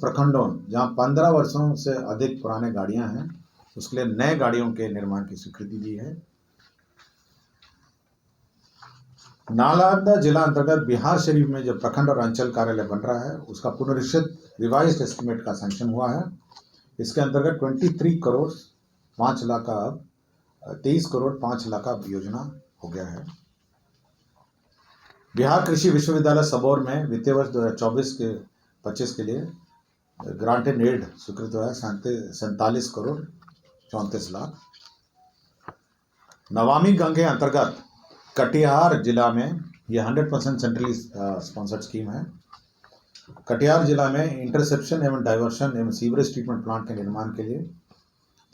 प्रखंडों जहां 15 वर्षों से अधिक पुराने गाड़ियां हैं उसके लिए नए गाड़ियों के निर्माण की स्वीकृति दी है। नालंदा जिला अंतर्गत बिहार शरीफ में जो प्रखंड और अंचल कार्यालय बन रहा है उसका पुनरीक्षित रिवाइज्ड एस्टिमेट का सैंक्शन हुआ है। इसके अंतर्गत 23 करोड़ 5 लाख का अब 23 करोड़ 5 लाख का योजना हो गया है। बिहार कृषि विश्वविद्यालय सबौर में वित्तीय वर्ष 2024 के 25 के लिए ग्रांटेड एड स्वीकृत हुआ है 47 करोड़ 34 लाख। नमामि गंगे अंतर्गत कटिहार जिला में यह 100% सेंट्रली स्पॉन्सर्ड स्कीम है। कटिहार जिला में इंटरसेप्शन एवं डाइवर्शन एवं सीवरेज ट्रीटमेंट प्लांट के निर्माण के लिए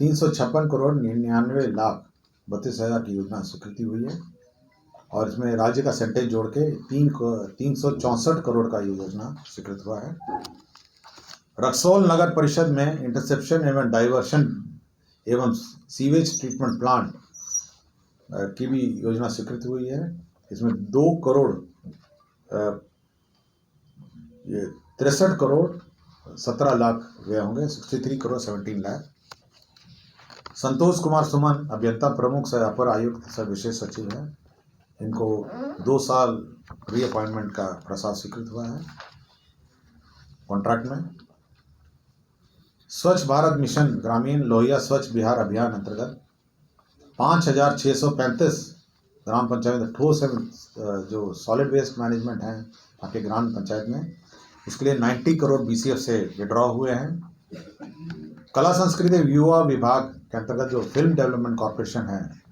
356 करोड़ 99 लाख 32,000 की योजना स्वीकृति हुई है और इसमें राज्य का सेंटेज जोड़ के 364 करोड़ का ये योजना स्वीकृत हुआ है। रक्सौल नगर परिषद में इंटरसेप्शन एवं डाइवर्शन एवं सीवेज ट्रीटमेंट प्लांट की भी योजना स्वीकृत हुई है। इसमें 2 करोड़ 63 करोड़ 17 लाख व्यय होंगे, 63 करोड़ 17 लाख। संतोष कुमार सुमन अभियंता प्रमुख सह अपर आयुक्त सह विशेष सचिव है। इनको 2 साल रीअपॉइंटमेंट का प्रस्ताव स्वीकृत हुआ है कॉन्ट्रैक्ट में। स्वच्छ भारत मिशन ग्रामीण लोहिया स्वच्छ बिहार अभियान अंतर्गत 5,635 ग्राम पंचायत ठोस जो सॉलिड वेस्ट मैनेजमेंट है आपके ग्राम पंचायत में, इसके लिए 90 करोड़ BCF से विड्रॉ हुए हैं। कला संस्कृति युवा विभाग के अंतर्गत जो फिल्म डेवलपमेंट कॉरपोरेशन है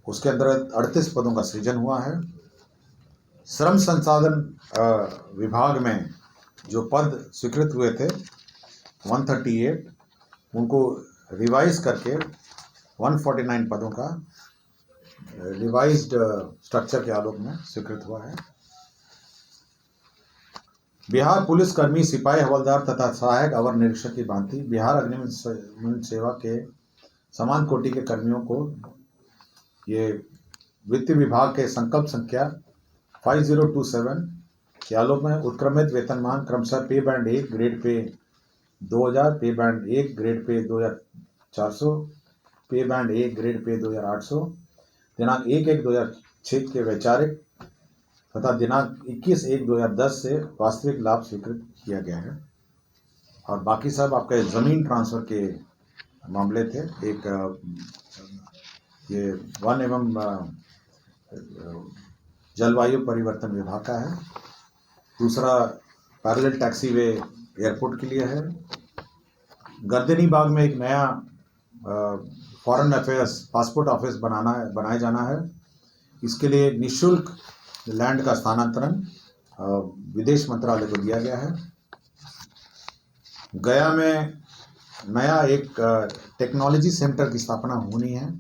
उसके अंतर्गत 38 पदों का सृजन हुआ है। श्रम संसाधन विभाग में जो पद स्वीकृत हुए थे 138 उनको रिवाइज करके 149 पदों का रिवाइज्ड स्ट्रक्चर के आलोक में स्वीकृत हुआ है। बिहार पुलिस कर्मी सिपाही हवलदार तथा सहायक अवर निरीक्षक की भांति बिहार अग्निशमन सेवा के समान कोटि के कर्मियों को ये वित्त विभाग के संकल्प संख्या 5027 के आलोक में उत्क्रमित वेतनमान क्रमशः पे बैंड 1 ग्रेड पे 2000, पे बैंड 1 ग्रेड पे 2400, पे बैंड 1 ग्रेड पे 2800 दिनांक 1/1/2006 के वैचारिक तथा दिनांक 21/1/2010 से वास्तविक लाभ स्वीकृत किया गया है। और बाकी सब आपके ज़मीन ट्रांसफ़र के मामले थे। एक ये वन एवं जलवायु परिवर्तन विभाग का है, दूसरा पैरेलल टैक्सीवे एयरपोर्ट के लिए है। गर्दनी बाग में एक नया फॉरेन अफेयर्स पासपोर्ट ऑफिस बनाया जाना है। इसके लिए निःशुल्क लैंड का स्थानांतरण विदेश मंत्रालय को दिया गया है। गया में नया एक टेक्नोलॉजी सेंटर की स्थापना होनी है।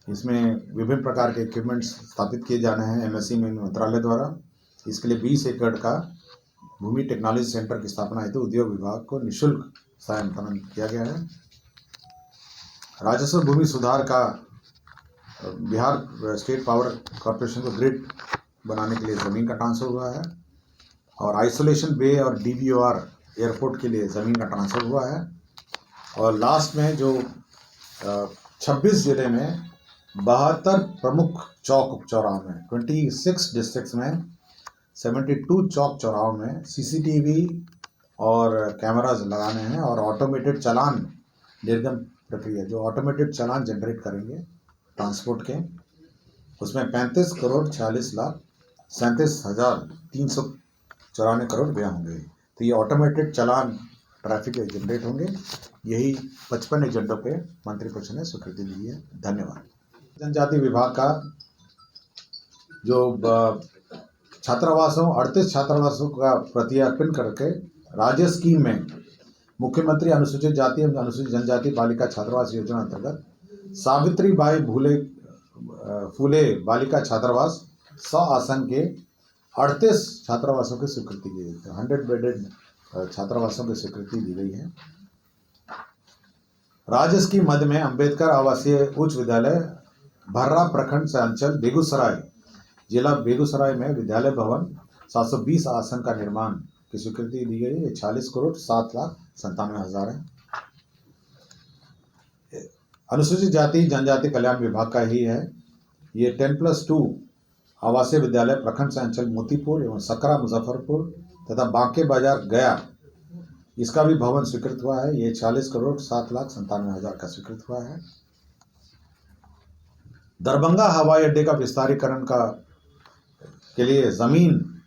इसमें विभिन्न प्रकार के इक्विपमेंट्स स्थापित किए जाने हैं MSC मंत्रालय द्वारा। इसके लिए 20 एकड़ का भूमि टेक्नोलॉजी सेंटर की स्थापना हेतु उद्योग विभाग को निःशुल्क स्थानांतरण किया गया है। राजस्व भूमि सुधार का बिहार स्टेट पावर कॉरपोरेशन को ग्रिड बनाने के लिए ज़मीन का ट्रांसफ़र हुआ है और आइसोलेशन बे और DVOR एयरपोर्ट के लिए ज़मीन का ट्रांसफ़र हुआ है। और लास्ट में जो 26 जिले में 72 प्रमुख चौक चौराहों में 26 डिस्ट्रिक्ट्स में 72 चौक चौराहों में CCTV और कैमराज लगाने हैं और ऑटोमेटेड चालान निर्गम प्रक्रिया जो ऑटोमेटेड चालान जनरेट करेंगे ट्रांसपोर्ट के, उसमें 35 करोड़ 46 लाख 37,394 करोड़ व्यय होंगे। तो ये ऑटोमेटेड चालान ट्रैफिक जनरेट होंगे। यही 55 एजेंडों पे मंत्रिपरिषद ने स्वीकृति दी है। धन्यवाद। जनजाति विभाग का जो छात्रावासों 38 छात्रावासों का प्रत्यार्पण करके राज्य स्कीम में मुख्यमंत्री अनुसूचित जाति एवं अनुसूचित जनजाति बालिका छात्रावास योजना अंतर्गत सावित्रीबाई फूले बालिका छात्रावास 100 आसन के 38 छात्रावासों की स्वीकृति दी गई है। 100 बेडेड छात्रावासों की स्वीकृति दी गई है। राज्य स्कीम मध्य में अंबेडकर आवासीय उच्च विद्यालय भर्रा प्रखंड से अंचल बेगूसराय जिला बेगूसराय में विद्यालय भवन 720 आसन का निर्माण की स्वीकृति दी गई है। ये 46,07,97,000 है। अनुसूचित जाति जनजाति कल्याण विभाग का ही है। ये 10+2 आवासीय विद्यालय प्रखंड संचल मोतीपुर एवं सकरा मुजफ्फरपुर तथा बांके बाजार गया, इसका भी भवन स्वीकृत हुआ है। ये 40,07,97,000 का स्वीकृत हुआ है। दरभंगा हवाई अड्डे का विस्तारीकरण के लिए जमीन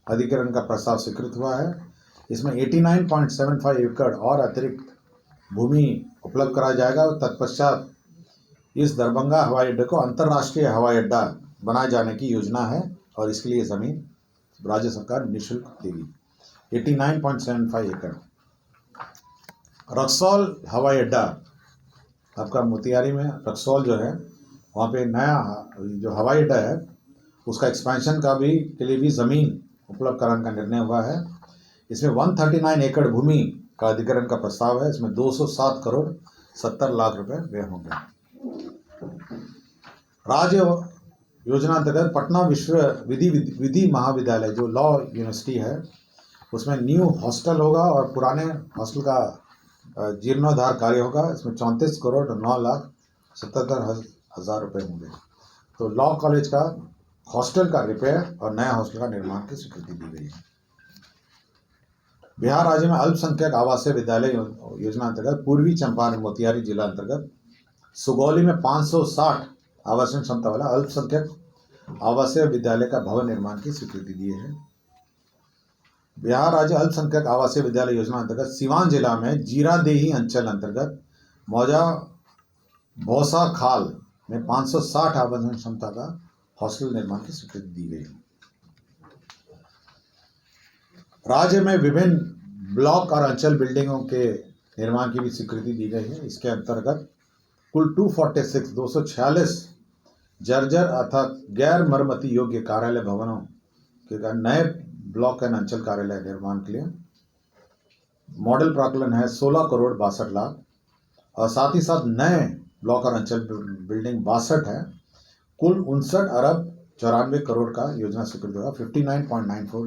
अधिग्रहण का प्रस्ताव स्वीकृत हुआ है। इसमें 89.75 एकड़ और अतिरिक्त भूमि उपलब्ध कराया जाएगा। तत्पश्चात इस दरभंगा हवाई अड्डे को अंतर्राष्ट्रीय हवाई अड्डा बनाए जाने की योजना है और इसके लिए जमीन राज्य सरकार निःशुल्क देगी। 89.75 एकड़। रक्सौल हवाई अड्डा आपका मोतिहारी में रक्सौल जो है, वहाँ पे नया जो हवाई अड्डा है उसका एक्सपेंशन का भी के लिए भी ज़मीन उपलब्ध कराने का निर्णय हुआ है। इसमें 139 एकड़ भूमि का अधिग्रहण का प्रस्ताव है। इसमें 207,70,00,000 रुपए व्यय होंगे। राज्य योजना अंतर्गत पटना विश्व विधि महाविद्यालय जो लॉ यूनिवर्सिटी है, उसमें न्यू हॉस्टल होगा और पुराने हॉस्टल का जीर्णोद्धार कार्य होगा। इसमें 34,09,77,000 रुपये होंगे। तो लॉ कॉलेज का हॉस्टल का रिपेयर और नया हॉस्टल का निर्माण की स्वीकृति दी गई है। बिहार राज्य में अल्पसंख्यक आवासीय विद्यालय योजना अंतर्गत पूर्वी चंपारण मोतिहारी जिला अंतर्गत सुगौली में 560 आवासन क्षमता वाला अल्पसंख्यक आवासीय विद्यालय का भवन निर्माण की स्वीकृति दी है। बिहार राज्य अल्पसंख्यक आवासीय विद्यालय योजना अंतर्गत सीवान जिला में जीरादेही अंचल अंतर्गत मौजा भौसा खाल में 560 आवासन क्षमता का हॉस्टल निर्माण की स्वीकृति दी गई। राज्य में विभिन्न ब्लॉक और अंचल बिल्डिंगों के निर्माण की भी स्वीकृति दी गई है। इसके अंतर्गत कुल 246 जर्जर अर्थात गैर मरम्मती योग्य कार्यालय भवनों के नए ब्लॉक एंड अंचल कार्यालय निर्माण के लिए मॉडल प्राकलन है 16,62,00,000 और साथ ही साथ नए ब्लॉक और अंचल बिल्डिंग 62 है। कुल 59,94 करोड़ का योजना स्वीकृत होगा। 59.94